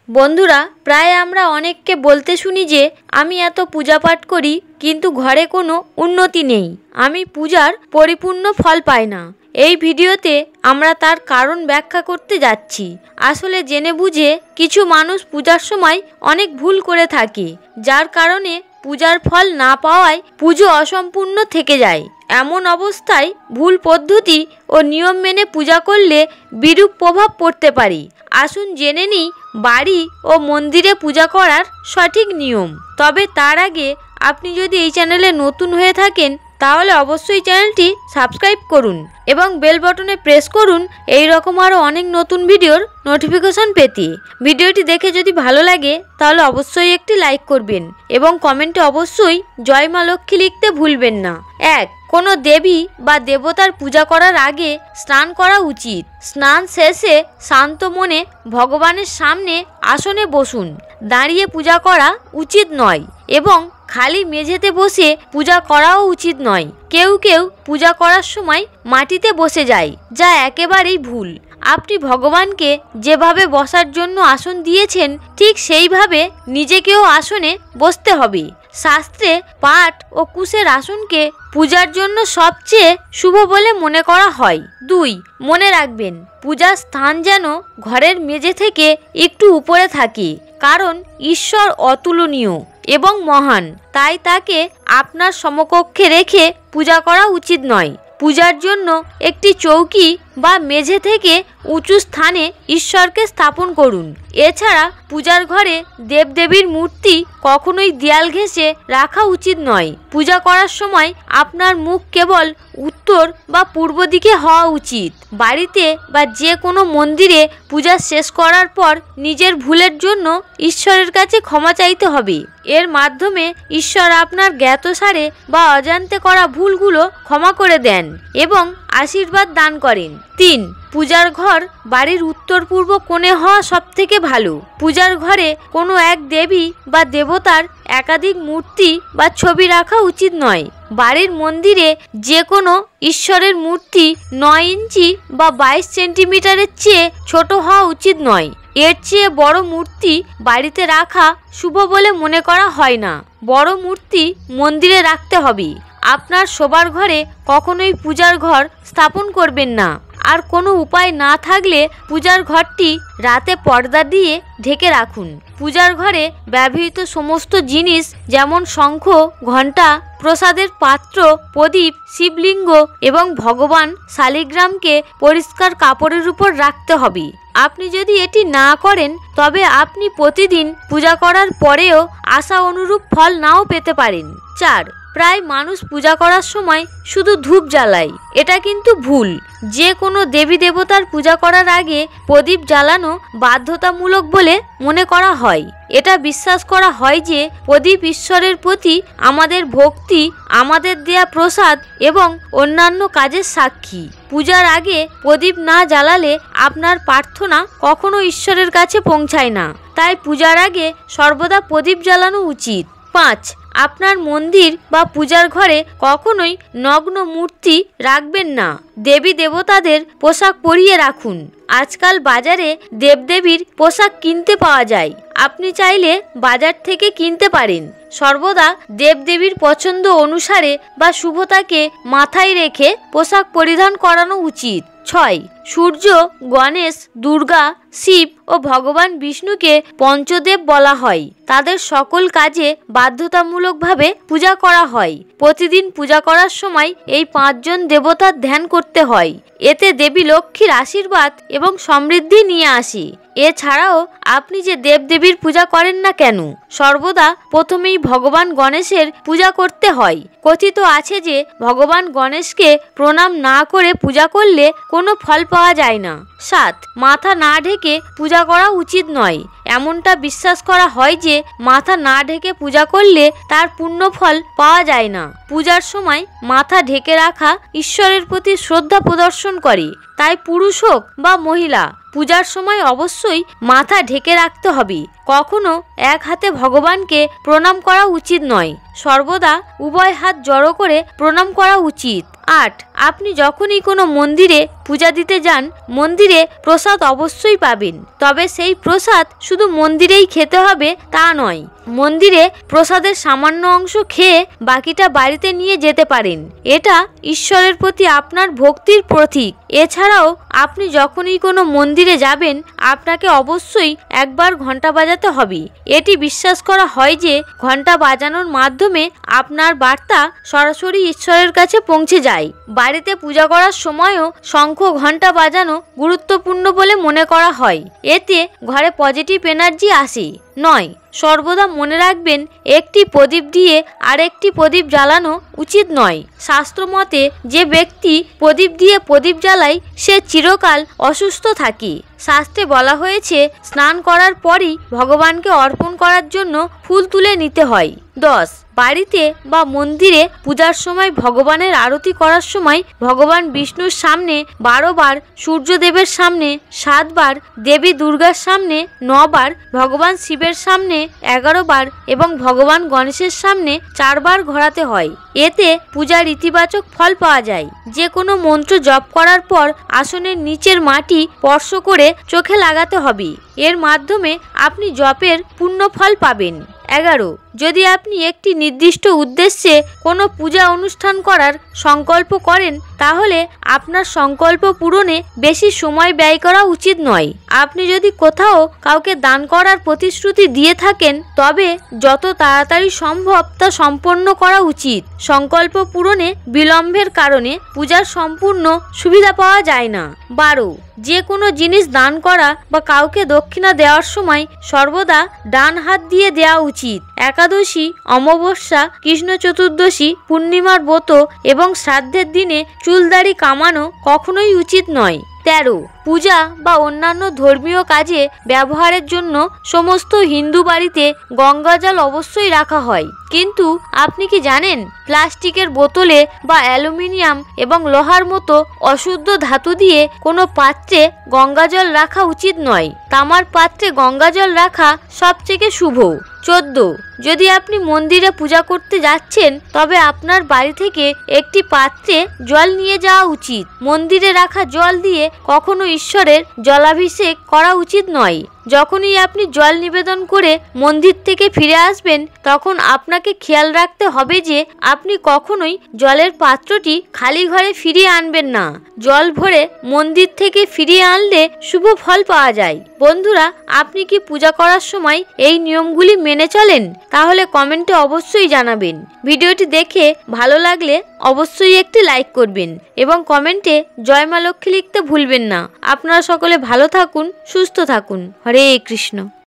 বন্ধুরা, প্রায় আমরা অনেককে বলতে শুনি যে আমি এত পূজা পাঠ করি কিন্তু ঘরে কোনো উন্নতি নেই, আমি পূজার পরিপূর্ণ ফল পাই না। এই ভিডিওতে আমরা তার কারণ ব্যাখ্যা করতে যাচ্ছি। আসলে জেনে বুঝে কিছু মানুষ পূজার সময় অনেক ভুল করে থাকে, যার কারণে পূজার ফল না পাওয়ায় পুজো অসম্পূর্ণ থেকে যায়। এমন অবস্থায় ভুল পদ্ধতি ও নিয়ম মেনে পূজা করলে বিরূপ প্রভাব পড়তে পারে। আসুন জেনে নিই বাড়ি ও মন্দিরে পূজা করার সঠিক নিয়ম। তবে তার আগে আপনি যদি এই চ্যানেলে নতুন হয়ে থাকেন তাহলে অবশ্যই চ্যানেলটি সাবস্ক্রাইব করুন এবং বেল বাটনে প্রেস করুন এই রকম আরও অনেক নতুন ভিডিওর নোটিফিকেশন পেতে। ভিডিওটি দেখে যদি ভালো লাগে তাহলে অবশ্যই একটি লাইক করবেন এবং কমেন্টে অবশ্যই জয় মা লক্ষ্মী লিখতে ভুলবেন না। 1. কোনো দেবী বা দেবতার পূজা করার আগে স্নান করা উচিত। স্নান শেষে শান্ত মনে ভগবানের সামনে আসনে বসুন। দাঁড়িয়ে পূজা করা উচিত নয় এবং খালি মেঝেতে বসে পূজা করাও উচিত নয়। কেউ কেউ পূজা করার সময় মাটিতে বসে যায়, যা একেবারেই ভুল। আপনি ভগবানকে যেভাবে বসার জন্য আসন দিয়েছেন ঠিক সেইভাবে নিজেকেও আসনে বসতে হবে। শাস্ত্রে পাট ও কুশের আসনকে পূজার জন্য সবচেয়ে শুভ বলে মনে করা হয়। 2. মনে রাখবেন পূজার স্থান যেন ঘরের মেঝে থেকে একটু উপরে থাকে, কারণ ঈশ্বর অতুলনীয় এবং মহান, তাই তাকে আপনার সমকক্ষে রেখে পূজা করা উচিত নয়। পূজার জন্য একটি চৌকি বা মেঝে থেকে উঁচু স্থানে ঈশ্বরকে স্থাপন করুন। এছাড়া পূজার ঘরে দেবদেবীর মূর্তি কখনোই দেয়াল ঘেঁষে রাখা উচিত নয়। পূজা করার সময় আপনার মুখ কেবল উত্তর বা পূর্ব দিকে হওয়া উচিত। বাড়িতে বা যে কোনো মন্দিরে পূজা শেষ করার পর নিজের ভুলের জন্য ঈশ্বরের কাছে ক্ষমা চাইতে হবে। এর মাধ্যমে ঈশ্বর আপনার জ্ঞাতসারে বা অজান্তে করা ভুলগুলো ক্ষমা করে দেন এবং আশীর্বাদ দান করেন। 3. পূজার ঘর বাড়ির উত্তর পূর্ব কোণে হওয়া সবথেকে ভালো। পূজার ঘরে কোনো এক দেবী বা দেবতার একাধিক মূর্তি বা ছবি রাখা উচিত নয়। বাড়ির মন্দিরে যে কোনো ঈশ্বরের মূর্তি 9 ইঞ্চি বা 22 সেন্টিমিটারের চেয়ে ছোট হওয়া উচিত নয়। এর চেয়ে বড় মূর্তি বাড়িতে রাখা শুভ বলে মনে করা হয় না। বড় মূর্তি মন্দিরে রাখতে হবে। আপনার শোবার ঘরে কখনোই পূজার ঘর স্থাপন করবেন না। আর কোনো উপায় না থাকলে পূজার ঘরটি রাতে পর্দা দিয়ে ঢেকে রাখুন। পূজার ঘরে ব্যবহৃত সমস্ত জিনিস যেমন শঙ্খ, ঘণ্টা, প্রসাদের পাত্র, প্রদীপ, শিবলিঙ্গ এবং ভগবান শালিগ্রামকে পরিষ্কার কাপড়ের উপর রাখতে হবে। আপনি যদি এটি না করেন তবে আপনি প্রতিদিন পূজা করার পরেও আশা অনুরূপ ফল নাও পেতে পারেন। 4. প্রায় মানুষ পূজা করার সময় শুধু ধূপ জ্বালায়, এটা কিন্তু ভুল। যে কোনো দেবী দেবতার পূজা করার আগে প্রদীপ জ্বালানো বাধ্যতামূলক বলে মনে করা হয়। এটা বিশ্বাস করা হয় যে প্রদীপ ঈশ্বরের প্রতি আমাদের ভক্তি, আমাদের দেয়া প্রসাদ এবং অন্যান্য কাজের সাক্ষী। পূজার আগে প্রদীপ না জ্বালালে আপনার প্রার্থনা কখনো ঈশ্বরের কাছে পৌঁছায় না, তাই পূজার আগে সর্বদা প্রদীপ জ্বালানো উচিত। 5. আপনার মন্দির বা পূজার ঘরে কখনোই নগ্ন মূর্তি রাখবেন না। দেবী দেবতাদের পোশাক পরিয়ে রাখুন। আজকাল বাজারে দেবদেবীর পোশাক কিনতে পাওয়া যায়, আপনি চাইলে বাজার থেকে কিনতে পারেন। সর্বদা দেবদেবীর পছন্দ অনুসারে বা শুভতাকে মাথায় রেখে পোশাক পরিধান করানো উচিত। 6. সূর্য, গণেশ, দুর্গা, শিব ও ভগবান বিষ্ণুকে পঞ্চদেব বলা হয়। তাদের সকল কাজে বাধ্যতামূলকভাবে পূজা করা হয়। প্রতিদিন পূজা করার সময় এই 5 জন দেবতার ধ্যান করতে হয়। এতে দেবী লক্ষ্মীর আশীর্বাদ এবং সমৃদ্ধি নিয়ে আসে। এছাড়াও আপনি যে দেবদেবীর পূজা করেন না কেন, সর্বদা প্রথমেই ভগবান গণেশের পূজা করতে হয়। কথিত আছে যে ভগবান গণেশকে প্রণাম না করে পূজা করলে কোনো ফল পাওয়া যায় না। 7. মাথা না ঢেকে পূজা করা উচিত নয়। এমনটা বিশ্বাস করা হয় যে মাথা না ঢেকে পূজা করলে তার পূর্ণ ফল পাওয়া যায় না। পূজার সময় মাথা ঢেকে রাখা ঈশ্বরের প্রতি শ্রদ্ধা প্রদর্শন করে, তাই পুরুষ হোক বা মহিলা পূজার সময় অবশ্যই মাথা ঢেকে রাখতে হবে। কখনো এক হাতে ভগবানকে প্রণাম করা উচিত নয়, সর্বদা উভয় হাত জড়ো করে প্রণাম করা উচিত। 8. আপনি যখনই কোনো মন্দিরে পূজা দিতে যান, মন্দিরে প্রসাদ অবশ্যই পাবেন, তবে সেই প্রসাদ শুধু মন্দিরেই খেতে হবে তা নয়। মন্দিরে প্রসাদের সামান্য অংশ খেয়ে বাকিটা বাড়িতে নিয়ে যেতে পারেন। এটা ঈশ্বরের প্রতি আপনার ভক্তির প্রতীক। এছাড়াও আপনি যখনই কোনো মন্দিরে যাবেন, আপনাকে অবশ্যই একবার ঘন্টা বাজাতে হবে। এটি বিশ্বাস করা হয় যে ঘন্টা বাজানোর মাধ্যমে আপনার বার্তা সরাসরি ঈশ্বরের কাছে পৌঁছে যায়। বাড়িতে পূজা করার সময়ও শঙ্খ ঘন্টা বাজানো গুরুত্বপূর্ণ বলে মনে করা হয়। এতে ঘরে পজিটিভ এনার্জি আসে। 9. সর্বদা মনে রাখবেন, একটি প্রদীপ দিয়ে আরেকটি প্রদীপ জ্বালানো উচিত নয়। শাস্ত্রমতে যে ব্যক্তি প্রদীপ দিয়ে প্রদীপ জ্বালায় সে চিরকাল অসুস্থ থাকে। শাস্ত্রে বলা হয়েছে স্নান করার পরই ভগবানকে অর্পণ করার জন্য ফুল তুলে নিতে হয়। 10. বাড়িতে বা মন্দিরে পূজার সময় ভগবানের আরতি করার সময় ভগবান বিষ্ণুর সামনে 12 বার, সূর্যদেবের সামনে 7 বার, দেবী দুর্গার সামনে 9 বার, ভগবান শিবের সামনে 11 বার এবং ভগবান গণেশের সামনে 4 বার ঘোরাতে হয়। এতে পূজার ইতিবাচক ফল পাওয়া যায়। যে কোনো মন্ত্র জপ করার পর আসনের নিচের মাটি স্পর্শ করে চোখে লাগাতে হবে। এর মাধ্যমে আপনি জপের পূর্ণ ফল পাবেন। 11. যদি আপনি একটি নির্দিষ্ট উদ্দেশ্যে কোনো পূজা অনুষ্ঠান করার সংকল্প করেন, তাহলে আপনার সংকল্প পূরণে বেশি সময় ব্যয় করা উচিত নয়। আপনি যদি কোথাও কাউকে দান করার প্রতিশ্রুতি দিয়ে থাকেন, তবে যত তাড়াতাড়ি সম্ভব তা সম্পন্ন করা উচিত। সংকল্প পূরণে বিলম্বের কারণে পূজার সম্পূর্ণ সুবিধা পাওয়া যায় না। 12. যে কোনো জিনিস দান করা বা কাউকে দক্ষিণা দেওয়ার সময় সর্বদা ডান হাত দিয়ে দেওয়া উচিত। একাদশী, অমাবস্যা, কৃষ্ণ চতুর্দশী, পূর্ণিমার ব্রত এবং শ্রাদ্ধের দিনে চুলদাড়ি কামানো কখনোই উচিত নয়। 13. পূজা বা অন্যান্য ধর্মীয় কাজে ব্যবহারের জন্য সমস্ত হিন্দু বাড়িতে গঙ্গা জল অবশ্যই রাখা হয়। কিন্তু আপনি কি জানেন, প্লাস্টিকের বোতলে বা অ্যালুমিনিয়াম এবং লোহার মতো অশুদ্ধ ধাতু দিয়ে কোনো পাত্রে গঙ্গা জল রাখা উচিত নয়। তামার পাত্রে গঙ্গা জল রাখা সবথেকে শুভ। 14. যদি আপনি মন্দিরে পূজা করতে যাচ্ছেন, তবে আপনার বাড়ি থেকে একটি পাত্রে জল নিয়ে যাওয়া উচিত। মন্দিরে রাখা জল দিয়ে কখনো ঈশ্বরের জলাভিষেক করা উচিত নয়। যখনই আপনি জল নিবেদন করে মন্দির থেকে ফিরে আসবেন, তখন আপনাকে খেয়াল রাখতে হবে যে আপনি কখনোই জলের পাত্রটি খালি ঘরে ফিরিয়ে আনবেন না। জল ভরে মন্দির থেকে ফিরিয়ে আনলে শুভ ফল পাওয়া যায়। বন্ধুরা, আপনি কি পূজা করার সময় এই নিয়মগুলি মেনে চলেন? তাহলে কমেন্টে অবশ্যই জানাবেন। ভিডিওটি দেখে ভালো লাগলে অবশ্যই একটি লাইক করবেন এবং কমেন্টে জয় মা লক্ষ্মী লিখতে ভুলবেন না। আপনারা সকলে ভালো থাকুন, সুস্থ থাকুন। হরে কৃষ্ণ।